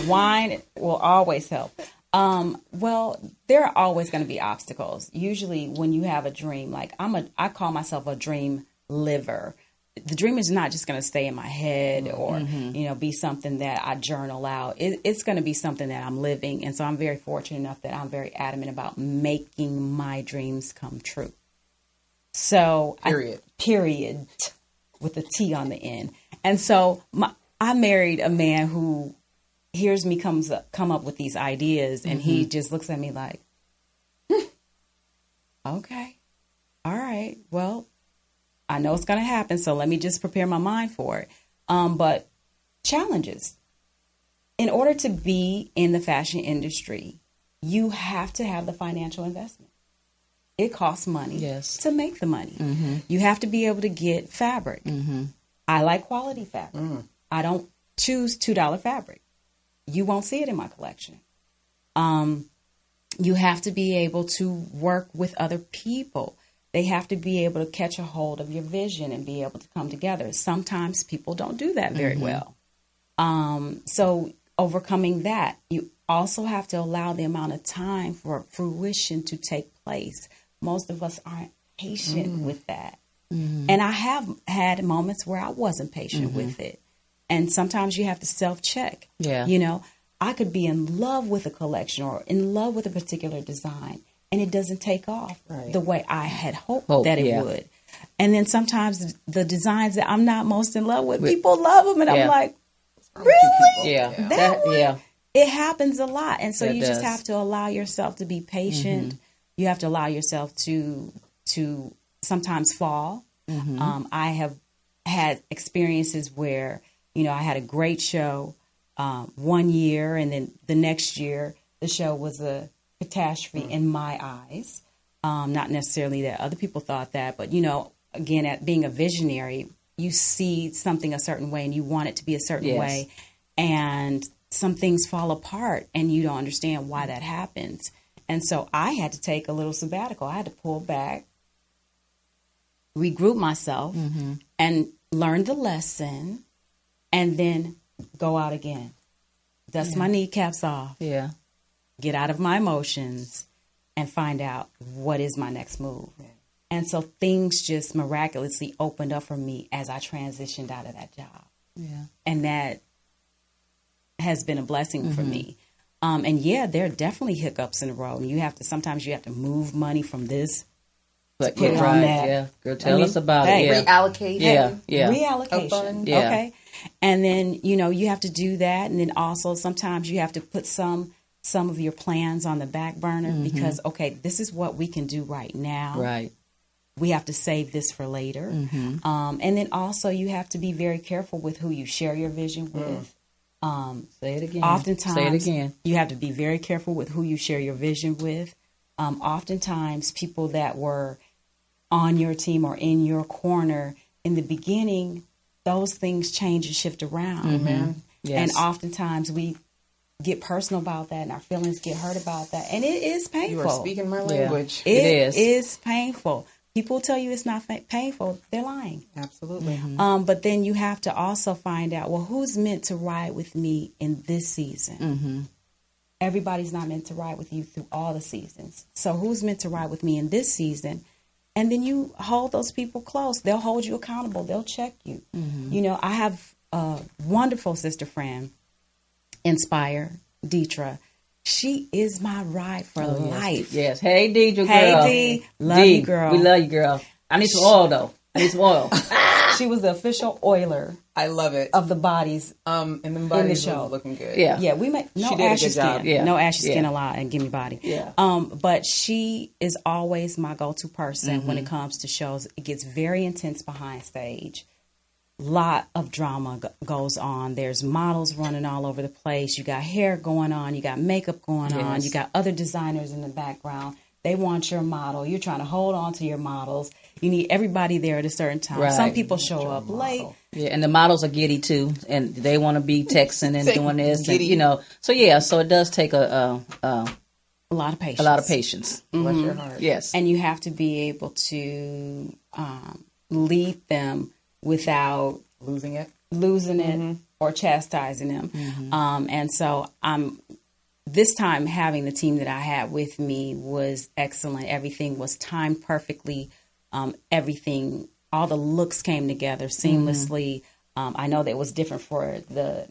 Wine will always help. Well, there are always going to be obstacles. Usually when you have a dream, like I call myself a dream liver. The dream is not just going to stay in my head or, be something that I journal out. It's going to be something that I'm living. And so I'm very fortunate enough that I'm very adamant about making my dreams come true. So, period, with a T on the end. And so I married a man who hears me come up with these ideas, and he just looks at me like, okay, all right, well, I know it's going to happen, so let me just prepare my mind for it. But challenges. In order to be in the fashion industry, you have to have the financial investment. It costs money to make the money. You have to be able to get fabric. I like quality fabric. I don't choose $2 fabric. You won't see it in my collection. You have to be able to work with other people. They have to be able to catch a hold of your vision and be able to come together. Sometimes people don't do that very well. So overcoming that, you also have to allow the amount of time for fruition to take place. Most of us aren't patient with that. And I have had moments where I wasn't patient with it. And sometimes you have to self-check. Yeah. I could be in love with a collection or in love with a particular design, and it doesn't take off the way I had hoped that it would. And then sometimes the designs that I'm not most in love with, people love them. And I'm like, really? Yeah. It happens a lot. And so you just have to allow yourself to be patient. You have to allow yourself to sometimes fall. I have had experiences where, I had a great show 1 year, and then the next year the show was a catastrophe in my eyes. Not necessarily that other people thought that, but, again, at being a visionary, you see something a certain way and you want it to be a certain way. And some things fall apart and you don't understand why that happens. And so I had to take a little sabbatical. I had to pull back, regroup myself, and learn the lesson, and then go out again. Dust my kneecaps off. Yeah. Get out of my emotions and find out what is my next move. And so things just miraculously opened up for me as I transitioned out of that job. Yeah. And that has been a blessing for me. And there are definitely hiccups in the road. And sometimes you have to move money from this. But put it on that. Yeah. Girl, tell us about it. Reallocate. Reallocation. Okay. And then, you have to do that. And then also sometimes you have to put some of your plans on the back burner because, this is what we can do right now. Right. We have to save this for later. And then also you have to be very careful with who you share your vision with. Say it again. Oftentimes, say it again. You have to be very careful with who you share your vision with. Oftentimes, people that were on your team or in your corner in the beginning, those things change and shift around. Mm-hmm. Yes. And oftentimes we get personal about that and our feelings get hurt about that. And it is painful. You are speaking my language. Yeah. It is painful. People tell you it's not painful. They're lying. Absolutely. Mm-hmm. But then you have to also find out, well, who's meant to ride with me in this season? Mm-hmm. Everybody's not meant to ride with you through all the seasons. So who's meant to ride with me in this season? And then you hold those people close. They'll hold you accountable. They'll check you. Mm-hmm. You know, I have a wonderful sister friend, Inspire, Deetra. She is my ride for life. Yes. Hey, Deetra, girl. Hey, Dee. Love you, girl. We love you, girl. I need some oil, though. I need some oil. She was the official oiler. I love it. Of the bodies. And the bodies in the show. Looking good. Yeah. Yeah, we make no ashy skin. Yeah. No ashy skin allowed and Give Me Body. Yeah. But she is always my go-to person when it comes to shows. It gets very intense behind stage. Lot of drama goes on. There's models running all over the place. You got hair going on. You got makeup going on. You got other designers in the background. They want your model. You're trying to hold on to your models. You need everybody there at a certain time. Right. Some people show up late. Yeah, and the models are giddy too, and they want to be texting and doing this, and, you know. So so it does take a lot of patience. A lot of patience. Mm-hmm. Bless your heart. Yes, and you have to be able to lead them without losing it, or chastising them. Mm-hmm. And so this time having the team that I had with me was excellent. Everything was timed perfectly. Everything, all the looks came together seamlessly. I know that it was different for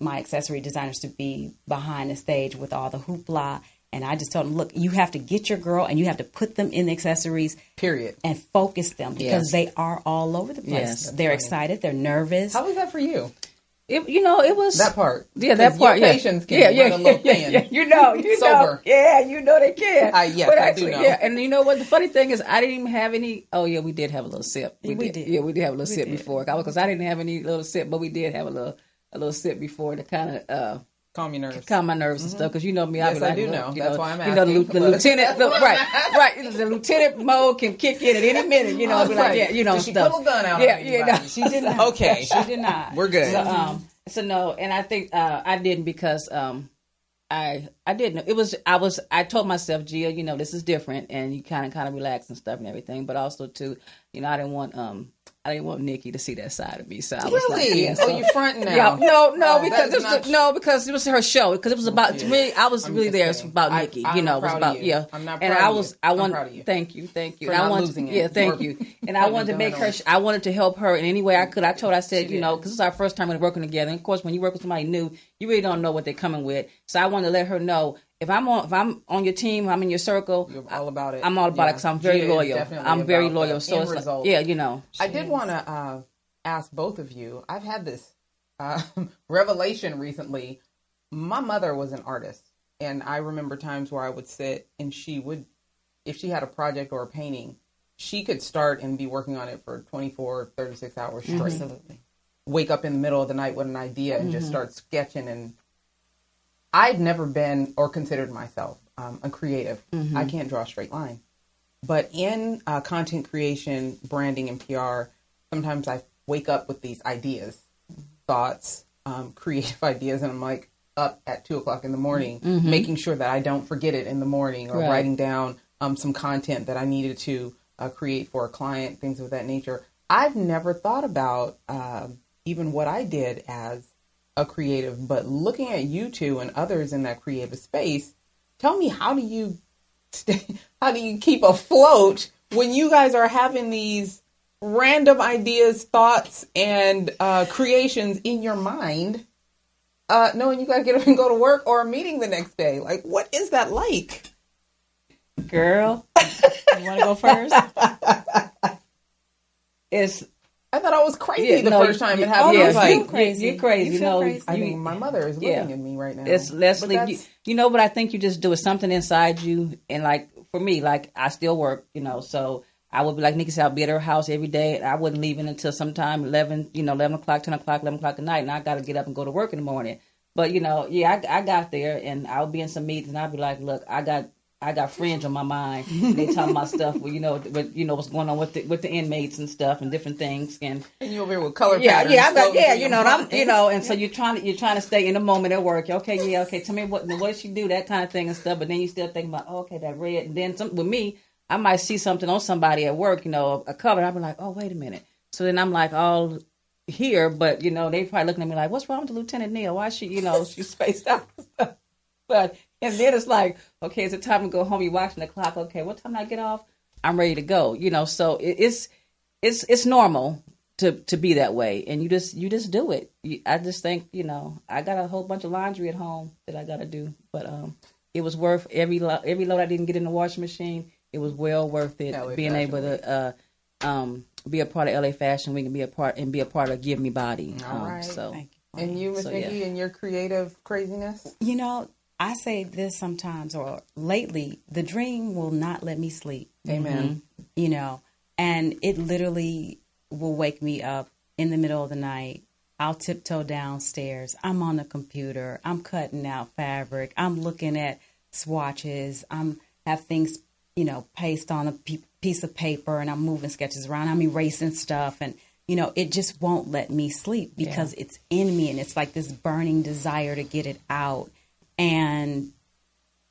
my accessory designers to be behind the stage with all the hoopla. And I just told them, look, you have to get your girl and you have to put them in the accessories. Period. And focus them because they are all over the place. Yes, they're excited. They're nervous. How was that for you? It was that part. Yeah, that part. Your patience can run a little thin. You know, sober. Yeah, you know they can. Yes, but actually, I do know. Yeah, and you know what? The funny thing is, I didn't even have any. Oh yeah, we did have a little sip. We did. Yeah, we did have a little sip before because I didn't have any little sip, but we did have a little sip before to kind of calm your nerves, calm my nerves and stuff. Because you know me, yes, I do know. That's why I'm asking. You know, the lieutenant, right. The lieutenant mode can kick in at any minute. You know, be like, yeah, you know, did she stuff. pull a gun out? Yeah, no, she did not. Okay, she did not. We're good. So no, and I think I didn't because I didn't. I told myself, Gia, you know, this is different, and you kind of relax and stuff and everything. But also too, you know, I didn't want Nikki to see that side of me. So I was really, like, you fronting now? Yeah, no, because it was her show. Because it was about to me. I was really there. It's about Nikki. I'm you know, it was about I'm not proud and of you. I wanted. Proud of you. Thank you. And I wanted losing it. Yeah, thank you. And I wanted to make her. I wanted to help her in any way I could. I said, you know, because it's our first time working together. And of course, when you work with somebody new, you really don't know what they're coming with. So I wanted to let her know. If I'm on your team, I'm in your circle. You're all about it. I'm all about it because I'm very loyal. I'm very loyal. So it's like, yeah, you know. I did want to ask both of you. I've had this revelation recently. My mother was an artist, and I remember times where I would sit and she would, if she had a project or a painting, she could start and be working on it for 24, 36 hours straight. Absolutely. Wake up in the middle of the night with an idea and just start sketching. And I'd never been or considered myself a creative. I can't draw a straight line. But in content creation, branding, and PR, sometimes I wake up with these ideas, thoughts, creative ideas, and I'm like up at 2:00 in the morning, making sure that I don't forget it in the morning, or writing down some content that I needed to create for a client, things of that nature. I've never thought about even what I did as a creative, but looking at you two and others in that creative space, tell me, how do you keep afloat when you guys are having these random ideas, thoughts, and creations in your mind, knowing you got to get up and go to work or a meeting the next day? Like, what is that like? Girl, you want to go first? I thought I was crazy the first time it happened. You're crazy. You're crazy. You feel crazy. I think my mother is living in me right now. It's Leslie. You know what I think you just do is something inside you, and like for me, like I still work, you know, so I would be like Nikki said, I'll be at her house every day, and I wouldn't leave until sometime 11 o'clock, 10 o'clock, 11 o'clock at night, and I got to get up and go to work in the morning. But you know, I got there, and I would be in some meetings, and I'd be like, look, I got I got fringe on my mind. And they talking about stuff, well, what's going on with the inmates and stuff and different things. And you over here with color patterns. And so you're trying to stay in the moment at work. Okay. Tell me what did she do, that kind of thing and stuff. But then you still think about, that red. And then with me, I might see something on somebody at work, a cover. And I'll be like, oh, wait a minute. So then I'm like all here, but they probably looking at me like, what's wrong with Lieutenant Neal? Why is she, she's spaced out and stuff. But and then it's like, okay, it's time to go home. You're watching the clock. Okay, what time do I get off? I'm ready to go. So it's normal to be that way, and you just do it. I just think I got a whole bunch of laundry at home that I got to do, but it was worth every load I didn't get in the washing machine. It was well worth it being able to be a part of LA Fashion Week and be a part of Gyv Me Body. All right. So thank you. And you, Miss Nikki, and your creative craziness. I say this sometimes, or lately, the dream will not let me sleep. Amen. And it literally will wake me up in the middle of the night. I'll tiptoe downstairs. I'm on the computer. I'm cutting out fabric. I'm looking at swatches. Have things, pasted on a piece of paper, and I'm moving sketches around. I'm erasing stuff, and it just won't let me sleep because it's in me, and it's like this burning desire to get it out. And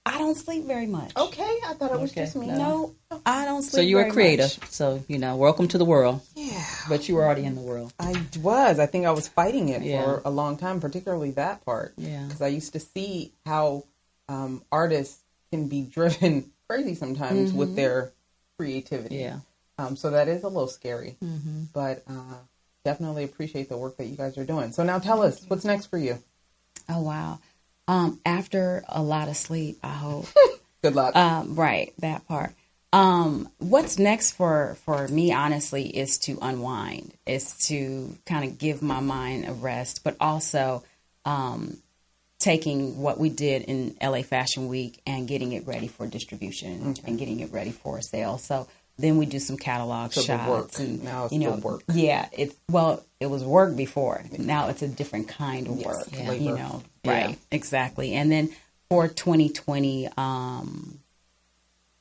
I don't sleep very much. Okay, I thought it was just me. No, I don't sleep. So you're very a creator. Much. So welcome to the world. Yeah, but you were already in the world. I was. I think I was fighting it for a long time, particularly that part. Yeah, because I used to see how artists can be driven crazy sometimes with their creativity. Yeah. So that is a little scary, but definitely appreciate the work that you guys are doing. So now tell us, what's next for you? Oh wow. After a lot of sleep, I hope. Good luck. Right, that part. What's next for me, honestly, is to unwind, is to kind of give my mind a rest, but also taking what we did in LA Fashion Week and getting it ready for distribution and getting it ready for sale. So then we do some catalog shots. And now it's the work. Yeah, it was work before. Now it's a different kind of work. Labor. Right, exactly. And then for 2020,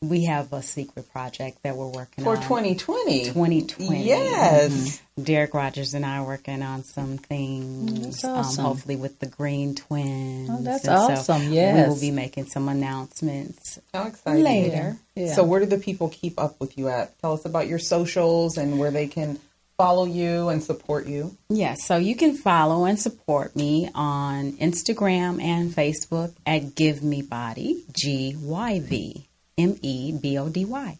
we have a secret project that we're working on. For 2020? 2020. Yes. Derek Rogers and I are working on some things, that's awesome. Hopefully with the Green Twins. Oh, that's and awesome, so yes. we will be making some announcements later. Yeah. So where do the people keep up with you at? Tell us about your socials and where they can follow you and support you. Yes, so you can follow and support me on Instagram and Facebook at Gyv Me Body, GYV MEBODY.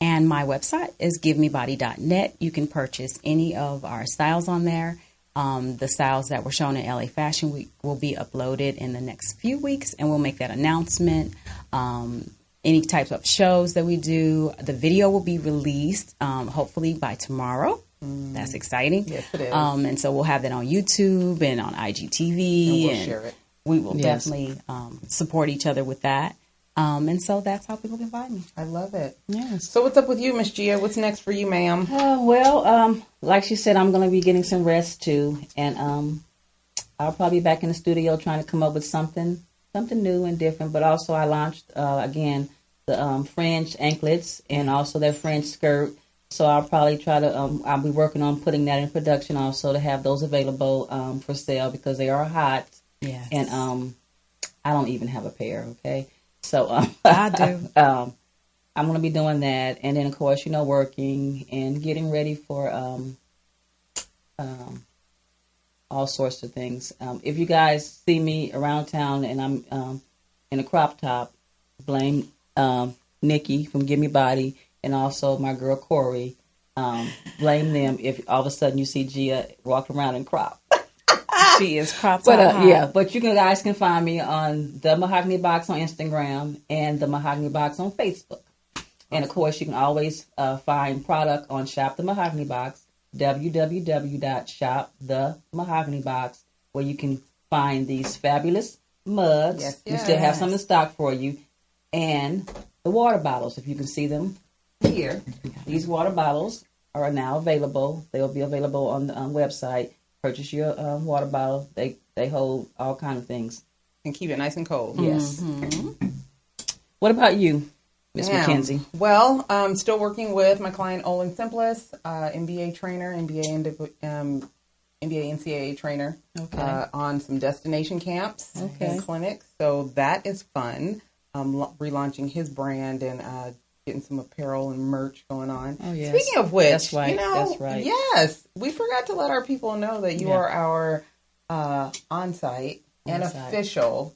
And my website is givmebody.net. You can purchase any of our styles on there. The styles that were shown in LA Fashion Week will be uploaded in the next few weeks, and we'll make that announcement. Any types of shows that we do, the video will be released hopefully by tomorrow. That's exciting. Yes, it is. And so we'll have that on YouTube and on IGTV. And we'll share it. We will definitely support each other with that. And so that's how people can find me. I love it. Yes. So what's up with you, Miss Gia? What's next for you, ma'am? Like she said, I'm going to be getting some rest too. And I'll probably be back in the studio trying to come up with something new and different. But also I launched, again, the fringe anklets and also that fringe skirt. So I'll probably try to, I'll be working on putting that in production also to have those available for sale because they are hot. Yes. And I don't even have a pair, okay? So I do. I'm going to be doing that. And then, of course, working and getting ready for all sorts of things. If you guys see me around town and I'm in a crop top, blame Nikki from Gyv Me Body and also my girl Corey. Blame them if all of a sudden you see Gia walking around in crop. She is cropped up. But you guys can find me on the Mahogany Box on Instagram and the Mahogany Box on Facebook. And of course, you can always find product on Shop the Mahogany Box, www.shopthemahoganybox, where you can find these fabulous mugs. Yes. We still have some in stock for you, and the water bottles. If you can see them here, these water bottles are now available. They will be available on the website. Purchase your water bottle. They hold all kinds of things. And keep it nice and cold. Yes. Mm-hmm. What about you, Miss McKenzie? Well, I'm still working with my client Olin Simplis, MBA trainer, MBA NCAA trainer, on some destination camps and clinics. So that is fun. Relaunching his brand and getting some apparel and merch going on. Oh, yes. Speaking of which, that's right. That's right. Yes, we forgot to let our people know that you are our on-site and official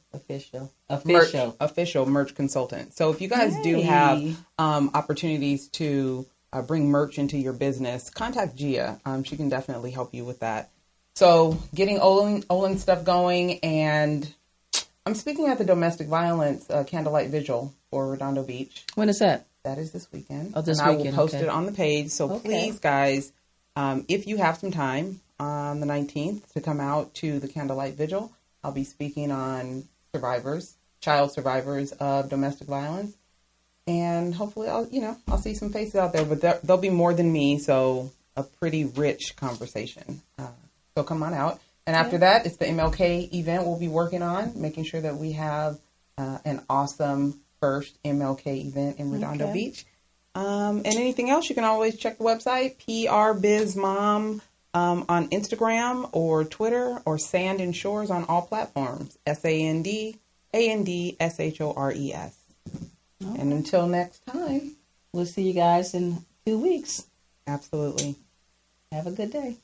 merch consultant. So if you guys do have opportunities to bring merch into your business, contact Gia. She can definitely help you with that. So getting Olin stuff going, and I'm speaking at the domestic violence candlelight vigil for Redondo Beach. When is that? That is this weekend. Oh, this weekend. I will post it on the page. So please, guys, if you have some time on the 19th to come out to the candlelight vigil, I'll be speaking on child survivors of domestic violence, and hopefully I'll see some faces out there. But there'll be more than me, so a pretty rich conversation. So come on out. And after that, it's the MLK event we'll be working on, making sure that we have an awesome first MLK event in Redondo Beach. And anything else, you can always check the website, PRBizMom, on Instagram or Twitter, or Sand and Shores on all platforms, SANDANDSHORES. And until next time, we'll see you guys in 2 weeks. Absolutely. Have a good day.